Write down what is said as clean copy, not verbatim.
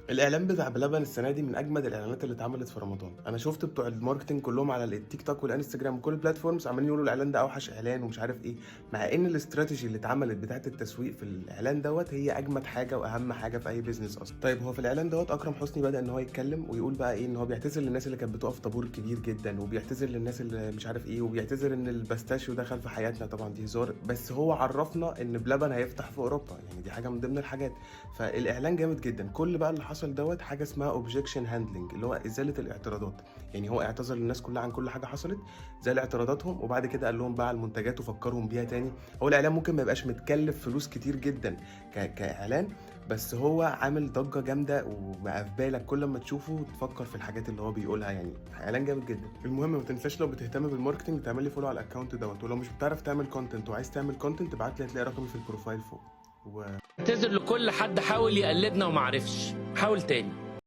الاعلان بتاع بلبن السنه دي من اجمد الاعلانات اللي اتعملت في رمضان. انا شفت بتوع الماركتنج كلهم على التيك توك والانستجرام وكل البلاتفورمز عمالين يقولوا الاعلان ده اوحش اعلان ومش عارف ايه، مع ان الاستراتيجي اللي اتعملت بتاعه التسويق في الاعلان دوت هي اجمد حاجه واهم حاجه في اي بيزنس اصلا. طيب هو في الاعلان دوت اكرم حسني بدا ان هو يتكلم ويقول بقى ايه، ان هو بيعتذر للناس اللي كانت بتقف طابور كبير جدا، وبيعتذر للناس اللي مش عارف ايه، وبيعتذر ان الباستاشيو دخل في حياتنا. طبعا دي هزار، بس هو عرفنا ان بلبن هيفتح في اوروبا، يعني دي حاجه من ضمن الحاجات. فالاعلان جامد جدا. كل بقى اللي حصل دوت حاجه اسمها اوبجكشن هاندلنج، اللي هو ازاله الاعتراضات. يعني هو اعتذر للناس كلها عن كل حاجه حصلت، زال اعتراضاتهم، وبعد كده قال لهم بقى على المنتجات وفكرهم بيها تاني. هو الاعلان ممكن ما يبقاش متكلف فلوس كتير جدا كاعلان، بس هو عامل ضجه جامده وبقى في بالك كل ما تشوفه تفكر في الحاجات اللي هو بيقولها. يعني اعلان جامد جدا. المهم ما تنساش لو بتهتم بالماركتنج تعمل لي فولو على الاكونت دوت، ولو مش بتعرف تعمل كونتنت وعايز تعمل كونتنت ابعت لي، هتلاقي رقمي في البروفايل فوق. اعتذر لكل حد حاول يقلدنا ومعرفش، حاول تاني.